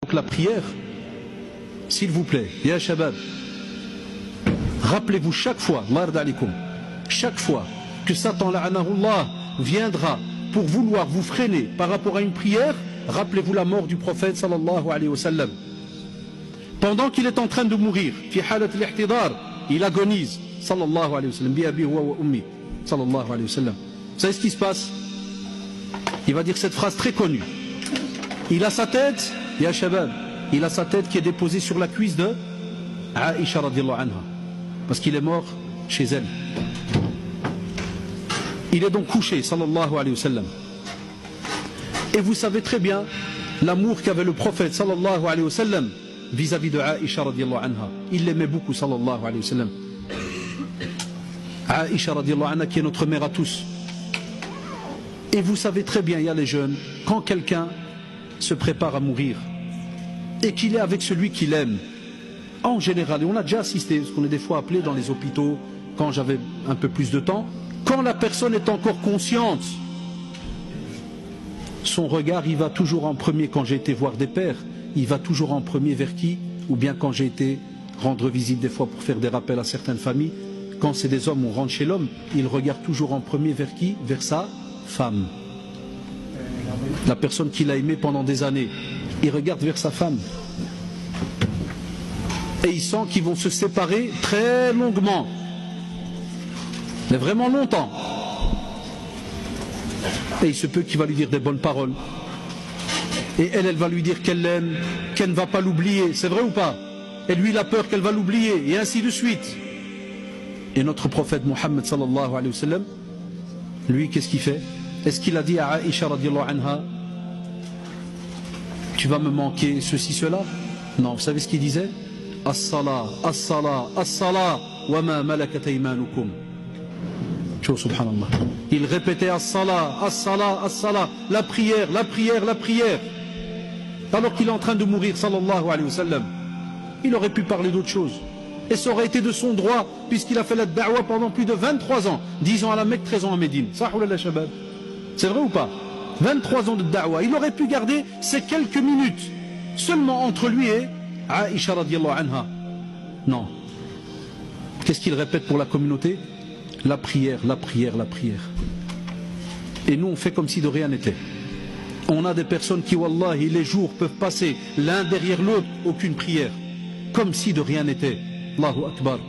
Donc la prière, s'il vous plaît, ya shabab, rappelez-vous chaque fois, chaque fois que Satan la'anahullah viendra pour vouloir vous freiner par rapport à une prière, rappelez-vous la mort du prophète sallallahu alayhi wa sallam. Pendant qu'il est en train de mourir, fi halat al-ihtidar, il agonise, sallallahu alayhi wa sallam, bi abi huwa wa ummi, sallallahu alayhi wa sallam. Vous savez ce qui se passe? Il va dire cette phrase très connue. Il a sa tête, ya shabab, il a sa tête qui est déposée sur la cuisse de Aïcha radiallahu anha, parce qu'il est mort chez elle. Il est donc couché, sallallahu alayhi wa sallam. Et vous savez très bien l'amour qu'avait le prophète, sallallahu alayhi wa sallam, vis-à-vis de Aïcha radiallahu anha. Il l'aimait beaucoup, sallallahu alayhi wa sallam. Aïcha radiallahu anha qui est notre mère à tous. Et vous savez très bien, il y a les jeunes, quand quelqu'un se prépare à mourir et qu'il est avec celui qu'il aime, en général, et on a déjà assisté, parce qu'on est des fois appelé dans les hôpitaux quand j'avais un peu plus de temps, quand la personne est encore consciente, son regard il va toujours en premier. Quand j'ai été voir des pères, il va toujours en premier vers qui? Ou bien quand j'ai été rendre visite des fois pour faire des rappels à certaines familles, quand c'est des hommes, on rentre chez l'homme, il regarde toujours en premier vers qui? Vers sa femme. La personne qu'il a aimée pendant des années, il regarde vers sa femme. Et il sent qu'ils vont se séparer très longuement, mais vraiment longtemps. Et il se peut qu'il va lui dire des bonnes paroles. Et elle va lui dire qu'elle l'aime, qu'elle ne va pas l'oublier. C'est vrai ou pas? Et lui, il a peur qu'elle va l'oublier, et ainsi de suite. Et notre prophète Mohammed sallallahu alayhi wa sallam, lui, qu'est-ce qu'il fait? Est-ce qu'il a dit à Aïcha radiallahu anha, tu vas me manquer ceci, cela? Non, vous savez ce qu'il disait? As-salah, as-salah, as-salah, wa ma malakat aymanukum. Subhanallah. Il répétait as-salah, as-salah, as-salah, la prière, la prière, la prière. Alors qu'il est en train de mourir, sallallahu alayhi wa sallam, il aurait pu parler d'autre chose. Et ça aurait été de son droit, puisqu'il a fait la da'wa pendant plus de 23 ans, 10 ans à la Mecque, 13 ans à Médine. C'est vrai ou pas? 23 ans de da'wa. Il aurait pu garder ces quelques minutes seulement entre lui et Aïcha radiallahu anha. Non. Qu'est-ce qu'il répète pour la communauté? La prière, la prière, la prière. Et nous on fait comme si de rien n'était. On a des personnes qui, wallahi, les jours peuvent passer l'un derrière l'autre, aucune prière, comme si de rien n'était. Allahu Akbar.